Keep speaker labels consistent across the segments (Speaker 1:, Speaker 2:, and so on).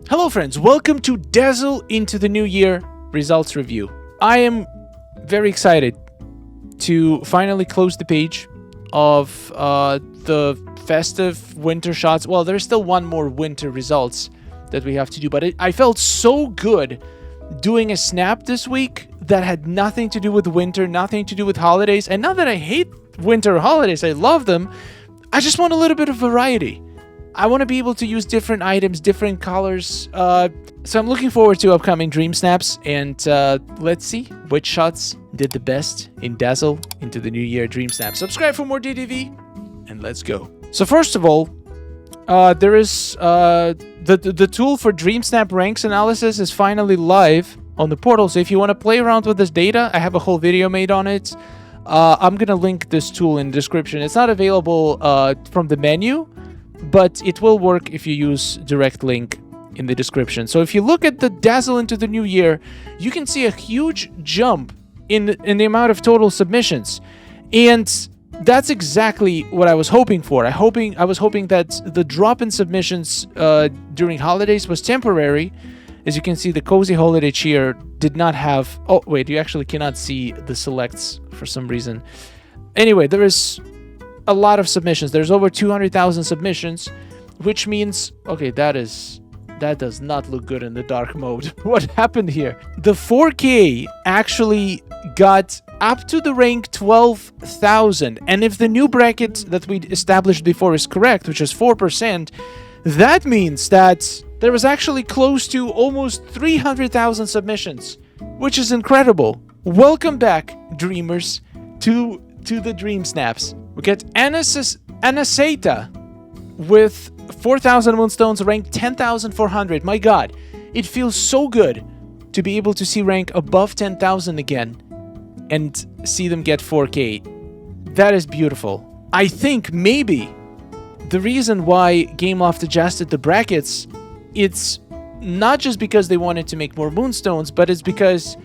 Speaker 1: Hello friends, welcome to Dazzle into the New Year results review. I am very excited to finally close the page of the festive winter shots. Well, there's still one more winter results that we have to do, but I felt so good doing a snap this week that had nothing to do with winter, nothing to do with holidays. And not that I hate winter holidays, I love them. I just want a little bit of variety. I want to be able to use different items, different colors. So I'm looking forward to upcoming Dreamsnaps, and let's see which shots did the best in Dazzle into the New Year Dreamsnap. Subscribe for more DDV, and let's go. So first of all, there is the tool for Dreamsnap ranks analysis is finally live on the portal. So if you want to play around with this data, I have a whole video made on it. I'm gonna link this tool in the description. It's not available from the menu, but it will work if you use direct link in the description. So if you look at the Dazzle into the New Year, you can see a huge jump in the amount of total submissions. And that's exactly what I was hoping for. I was hoping that the drop in submissions during holidays was temporary. As you can see, the Cozy Holiday Cheer did not have... Oh, wait, you actually cannot see the selects for some reason. Anyway, there is a lot of submissions. There's over 200,000 submissions, which means... Okay, that does not look good in the dark mode. What happened here? The 4K actually got up to the rank 12,000. And if the new bracket that we established before is correct, which is 4%, that means that there was actually close to almost 300,000 submissions, which is incredible. Welcome back, dreamers, to the Dreamsnaps. We get Anaseta with 4,000 moonstones, rank 10,400. My god, it feels so good to be able to see rank above 10,000 again and see them get 4K. That is beautiful. I think maybe the reason why Gameloft adjusted the brackets, it's not just because they wanted to make more moonstones, but it's because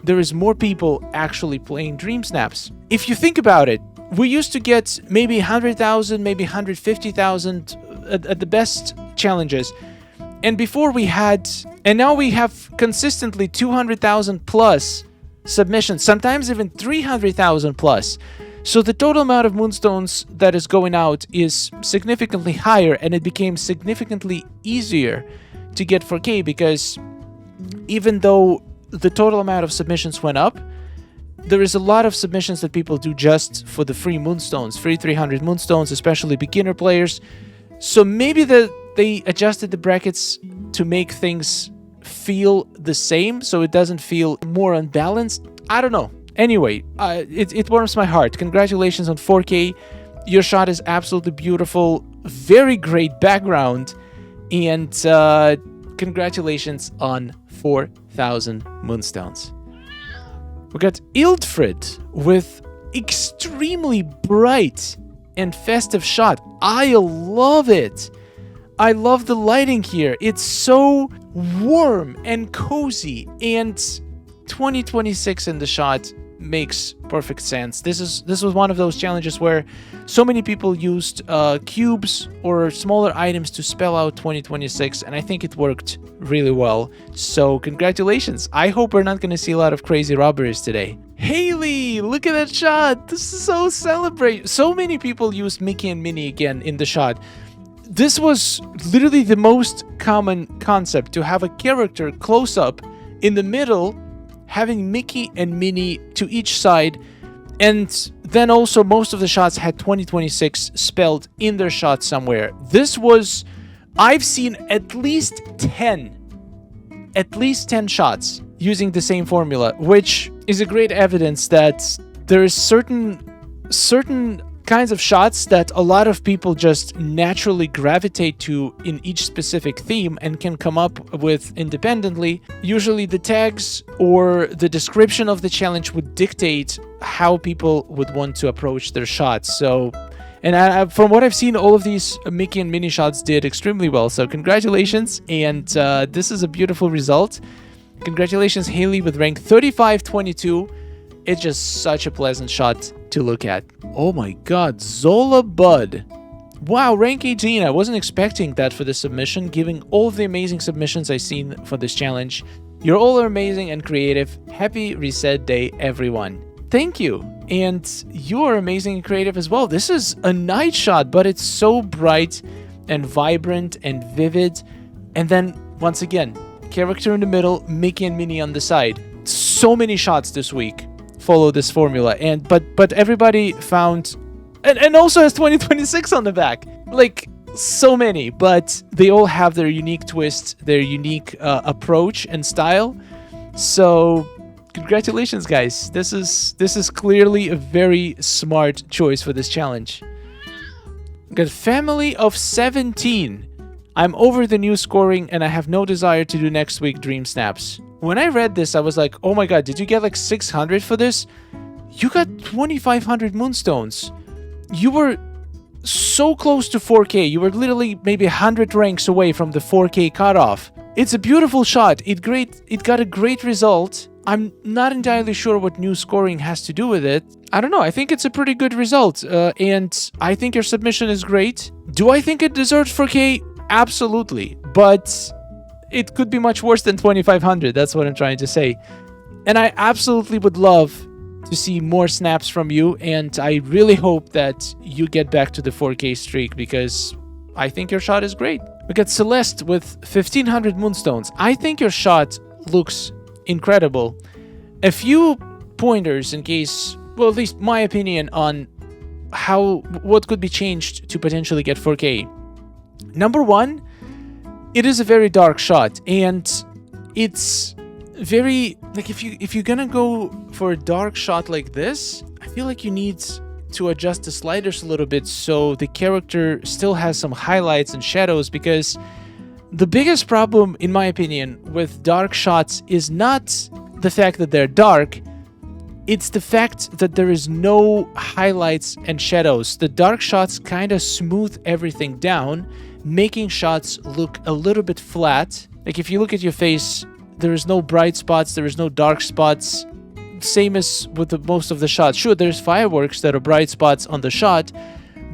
Speaker 1: there is more people actually playing Dreamsnaps. If you think about it, we used to get maybe 100,000, maybe 150,000 at the best challenges. And before we had... And now we have consistently 200,000 plus submissions, sometimes even 300,000 plus. So the total amount of moonstones that is going out is significantly higher, and it became significantly easier to get 4K because even though the total amount of submissions went up, there is a lot of submissions that people do just for the free moonstones, free 300 moonstones, especially beginner players. So maybe they adjusted the brackets to make things feel the same, so it doesn't feel more unbalanced. I don't know. Anyway, it warms my heart. Congratulations on 4K. Your shot is absolutely beautiful. Very great background. And congratulations on 4,000 moonstones. We got Ildfrid with extremely bright and festive shot. I love it. I love the lighting here. It's so warm and cozy, and 2026 in the shot makes perfect sense. This was one of those challenges where so many people used cubes or smaller items to spell out 2026, and I think it worked really well. So congratulations. I hope we're not going to see a lot of crazy robberies today. Haley, look at that shot. This is so celebrate. So many people used Mickey and Minnie again in the shot. This was literally the most common concept, to have a character close up in the middle, having Mickey and Minnie to each side, and then also most of the shots had 2026 spelled in their shot somewhere. This was... I've seen at least 10 shots using the same formula, which is a great evidence that there is certain kinds of shots that a lot of people just naturally gravitate to in each specific theme and can come up with independently. Usually the tags or the description of the challenge would dictate how people would want to approach their shots. So, and from what I've seen, all of these Mickey and Minnie shots did extremely well. So congratulations, and this is a beautiful result. Congratulations, Haley, with rank 3522. It's just such a pleasant shot to look at. Oh my god, Zola Bud Wow, rank 18. I wasn't expecting that for this submission, given all of the amazing submissions I've seen for this challenge. You're all amazing and creative. Happy reset day, everyone. Thank you. And you are amazing and creative as well. This is a night shot, but it's so bright and vibrant and vivid. And then, once again, character in the middle, Mickey and Minnie on the side. So many shots this week follow this formula. But everybody found... And also has 2026 on the back. Like, so many. But they all have their unique twist, their unique approach and style. So... congratulations, guys. This is clearly a very smart choice for this challenge. We got family of 17. I'm over the new scoring and I have no desire to do next week Dreamsnaps. When I read this, I was like, oh my god, did you get like 600 for this? You got 2,500 moonstones. You were so close to 4K. You were literally maybe 100 ranks away from the 4K cutoff. It's a beautiful shot. It got a great result. I'm not entirely sure what new scoring has to do with it. I don't know. I think it's a pretty good result. And I think your submission is great. Do I think it deserves 4K? Absolutely. But it could be much worse than 2,500. That's what I'm trying to say. And I absolutely would love to see more snaps from you. And I really hope that you get back to the 4K streak because I think your shot is great. We got Celeste with 1,500 moonstones. I think your shot looks incredible. A few pointers in case, well, at least my opinion on what could be changed to potentially get 4K. Number one, it is a very dark shot, and it's very like if you're gonna go for a dark shot like this, I feel like you need to adjust the sliders a little bit so the character still has some highlights and shadows, because the biggest problem, in my opinion, with dark shots is not the fact that they're dark, it's the fact that there is no highlights and shadows. The dark shots kind of smooth everything down, making shots look a little bit flat. Like if you look at your face, there is no bright spots, there is no dark spots. Same as with most of the shots. Sure, there's fireworks that are bright spots on the shot,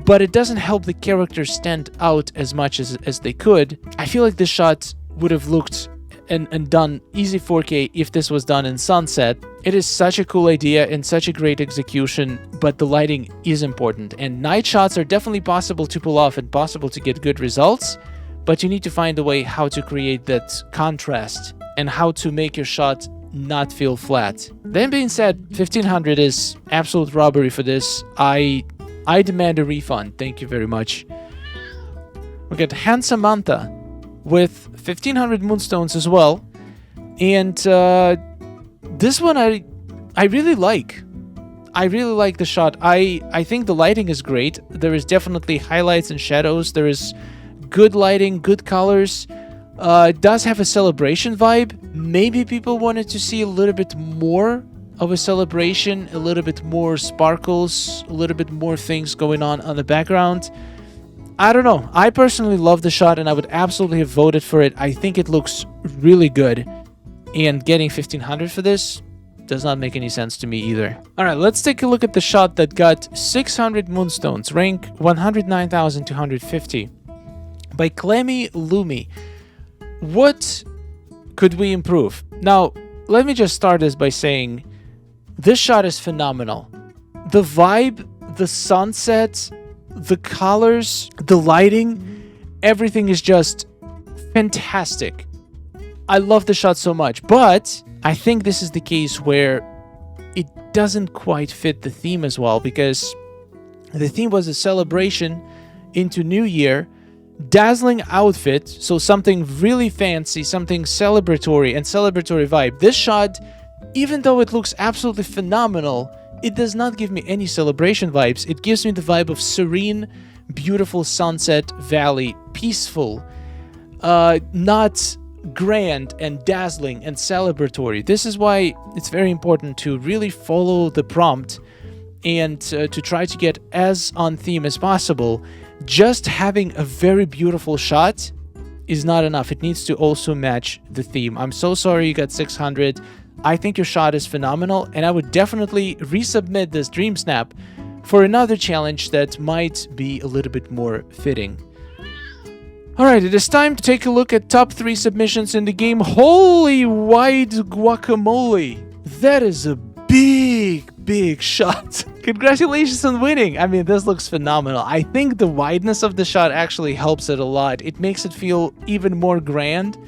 Speaker 1: but it doesn't help the characters stand out as much as they could. I feel like this shot would have looked and done easy 4K if this was done in sunset. It is such a cool idea and such a great execution, but the lighting is important. And night shots are definitely possible to pull off and possible to get good results, but you need to find a way how to create that contrast and how to make your shot not feel flat. That being said, 1,500 is absolute robbery for this. I demand a refund. Thank you very much. We got Han Samantha with 1,500 moonstones as well. And this one I really like. I really like the shot. I think the lighting is great. There is definitely highlights and shadows. There is good lighting, good colors. It does have a celebration vibe. Maybe people wanted to see a little bit more of a celebration, a little bit more sparkles, a little bit more things going on the background. I don't know. I personally love the shot and I would absolutely have voted for it. I think it looks really good. And getting 1,500 for this does not make any sense to me either. Alright, let's take a look at the shot that got 600 moonstones, rank 109,250. By Clemmy Lumi. What could we improve? Now, let me just start this by saying this shot is phenomenal. The vibe, the sunset, the colors, the lighting, everything is just fantastic. I love the shot so much, but I think this is the case where it doesn't quite fit the theme as well, because the theme was a celebration into New Year, dazzling outfit, so something really fancy, something celebratory and celebratory vibe. This shot, even though it looks absolutely phenomenal, it does not give me any celebration vibes. It gives me the vibe of serene, beautiful sunset valley, peaceful, not grand and dazzling and celebratory. This is why it's very important to really follow the prompt and to try to get as on theme as possible. Just having a very beautiful shot is not enough. It needs to also match the theme. I'm so sorry you got 600. I think your shot is phenomenal, and I would definitely resubmit this Dreamsnap for another challenge that might be a little bit more fitting. Alright, it is time to take a look at top 3 submissions in the game. Holy wide guacamole! That is a big shot. Congratulations on winning. I mean, this looks phenomenal. I think the wideness of the shot actually helps it a lot. It makes it feel even more grand,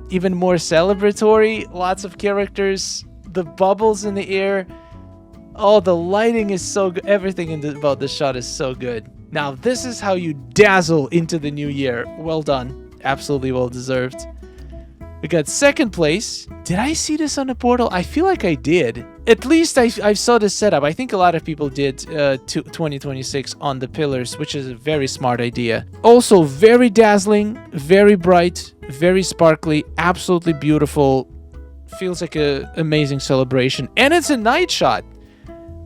Speaker 1: even more celebratory. Lots of characters, the bubbles in the air. Oh, the lighting is so good. Everything about this shot is so good. Now, this is how you dazzle into the new year. Well done. Absolutely well deserved. We got second place. Did I see this on the portal? I feel like I did. At least I saw this setup. I think a lot of people did 2026 on the pillars, which is a very smart idea. Also, very dazzling, very bright, very sparkly, absolutely beautiful. Feels like an amazing celebration. And it's a night shot.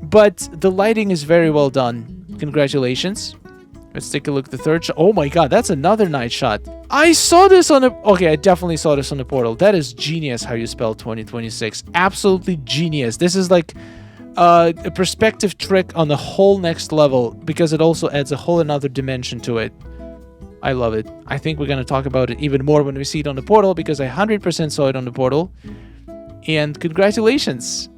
Speaker 1: But the lighting is very well done. Congratulations. Let's take a look at the third shot. Oh my god, that's another night shot. I saw this on a... Okay, I definitely saw this on the portal. That is genius how you spell 2026. Absolutely genius. This is like a perspective trick on the whole next level because it also adds a whole another dimension to it. I love it. I think we're going to talk about it even more when we see it on the portal because I 100% saw it on the portal. And congratulations.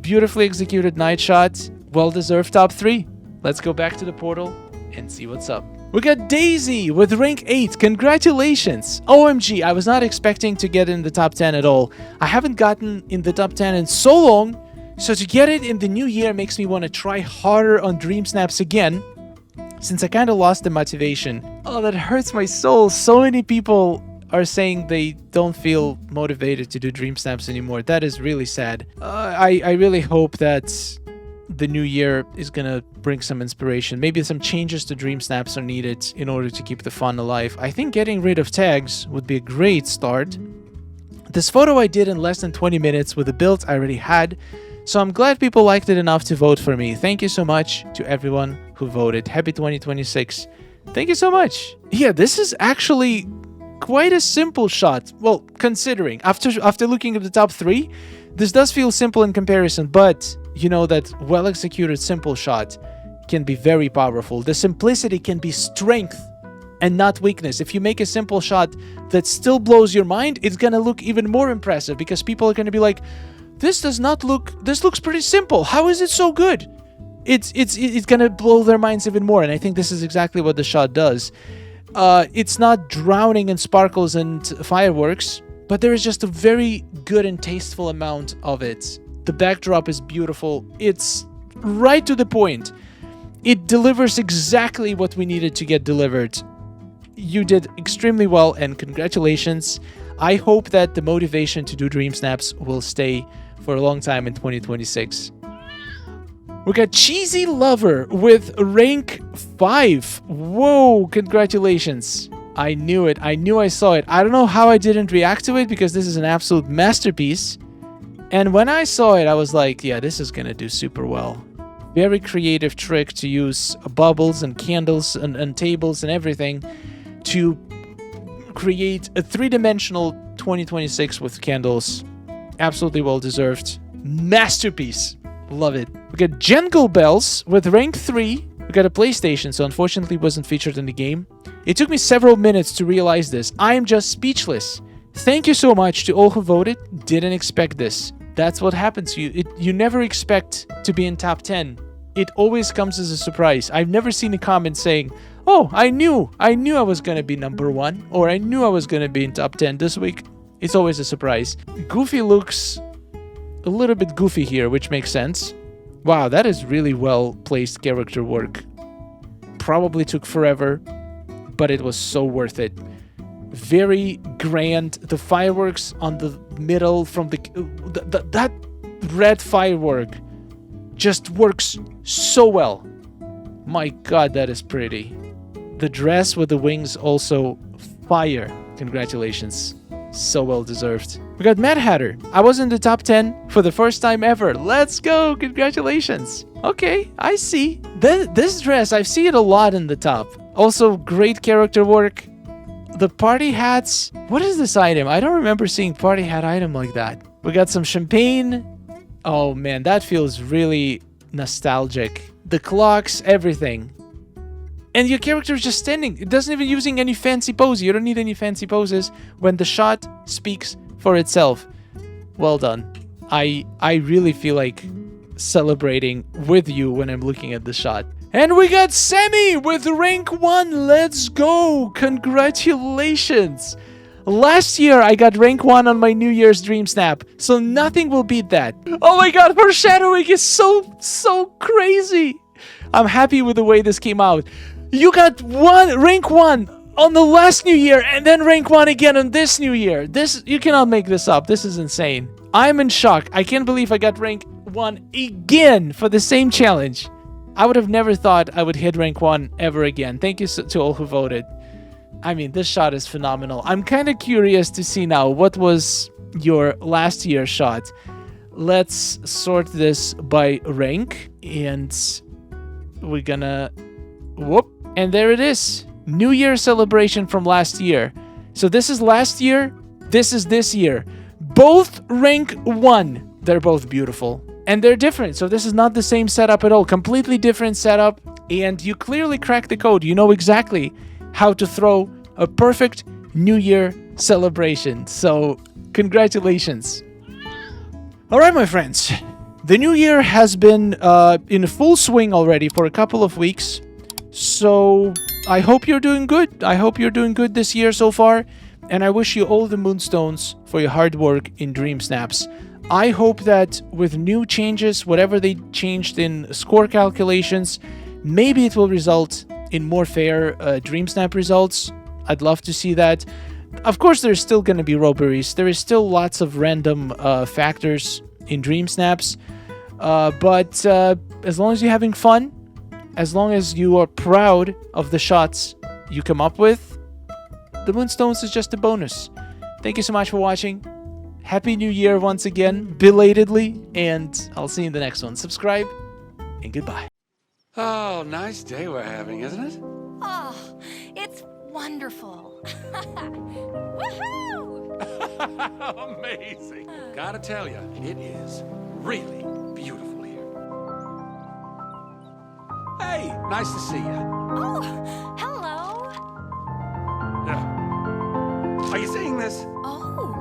Speaker 1: Beautifully executed night shot. Well-deserved top 3. Let's go back to the portal and see what's up. We got Daisy with rank 8. Congratulations. OMG, I was not expecting to get in the top 10 at all. I haven't gotten in the top 10 in so long, so to get it in the new year makes me want to try harder on Dreamsnaps again, since I kind of lost the motivation. Oh, that hurts my soul. So many people are saying they don't feel motivated to do Dreamsnaps anymore. That is really sad. I really hope that the new year is gonna bring some inspiration. Maybe some changes to Dreamsnaps are needed in order to keep the fun alive. I think getting rid of tags would be a great start. This photo I did in less than 20 minutes with the build I already had, so I'm glad people liked it enough to vote for me. Thank you so much to everyone who voted. Happy 2026. Thank you so much. Yeah, this is actually quite a simple shot. Well, considering after looking at the top 3, this does feel simple in comparison, but you know that well-executed simple shot can be very powerful. The simplicity can be strength and not weakness. If you make a simple shot that still blows your mind, it's gonna look even more impressive because people are gonna be like, this looks pretty simple. How is it so good? It's gonna blow their minds even more, and I think this is exactly what the shot does. It's not drowning in sparkles and fireworks, but there is just a very good and tasteful amount of it. The backdrop is beautiful. It's right to the point. It delivers exactly what we needed to get delivered. You did extremely well, and congratulations. I hope that the motivation to do Dreamsnaps will stay for a long time in 2026. We got Cheesy Lover with rank 5. Whoa, congratulations. I knew it. I knew I saw it. I don't know how I didn't react to it because this is an absolute masterpiece. And when I saw it, I was like, yeah, this is gonna do super well. Very creative trick to use bubbles and candles and tables and everything to create a 3-dimensional 2026 with candles. Absolutely well deserved. Masterpiece. Love it. We got Jingle Bells with rank 3. We got a PlayStation, so unfortunately it wasn't featured in the game. It took me several minutes to realize this. I am just speechless. Thank you so much to all who voted. Didn't expect this. That's what happens. You never expect to be in top 10. It always comes as a surprise. I've never seen a comment saying, oh, I knew I was going to be number 1, or I knew I was going to be in top 10 this week. It's always a surprise. Goofy looks a little bit goofy here, which makes sense. Wow, that is really well placed character work. Probably took forever, but it was so worth it. Very grand. The fireworks on the middle from that red firework just works so well. My god, that is pretty. The dress with the wings also fire. Congratulations. So well deserved. We got Mad Hatter. I was in the top 10 for the first time ever. Let's go. Congratulations. Okay, I see. This dress, I see it a lot in the top. Also, great character work. The party hats. What is this item? I don't remember seeing party hat item like that. We got some champagne. Oh man, that feels really nostalgic. The clocks, everything. And your character is just standing. It doesn't even using any fancy pose. You don't need any fancy poses when the shot speaks for itself. Well done. I really feel like celebrating with you when I'm looking at the shot. And we got Sammy with rank 1. Let's go. Congratulations. Last year, I got rank 1 on my New Year's Dream Snap, so nothing will beat that. Oh my god, foreshadowing is so crazy. I'm happy with the way this came out. You got rank 1 on the last New Year, and then rank 1 again on this New Year. You cannot make this up. This is insane. I'm in shock. I can't believe I got rank 1 again for the same challenge. I would have never thought I would hit rank 1 ever again. Thank you to all who voted. I mean, this shot is phenomenal. I'm kind of curious to see now what was your last year shot. Let's sort this by rank, and we're gonna whoop, and there it is. New Year celebration from last year. So this is last year, this is this year. Both rank 1. They're both beautiful. And they're different, so this is not the same setup at all. Completely different setup, and you clearly cracked the code. You know exactly how to throw a perfect New Year celebration. So, congratulations. Alright, my friends. The New Year has been in full swing already for a couple of weeks. So, I hope you're doing good. I hope you're doing good this year so far. And I wish you all the moonstones for your hard work in Dreamsnaps. I hope that with new changes, whatever they changed in score calculations, maybe it will result in more fair Dreamsnap results. I'd love to see that. Of course, there's still going to be robberies. There is still lots of random factors in Dreamsnaps. But as long as you're having fun, as long as you are proud of the shots you come up with, the Moonstones is just a bonus. Thank you so much for watching. Happy New Year once again, belatedly, and I'll see you in the next one. Subscribe, and goodbye.
Speaker 2: Oh, nice day we're having, isn't it?
Speaker 3: Oh, it's wonderful. Woohoo!
Speaker 2: Amazing. Gotta tell you, it is really beautiful here. Hey, nice to see you.
Speaker 3: Oh, hello.
Speaker 2: Are you seeing this?
Speaker 3: Oh.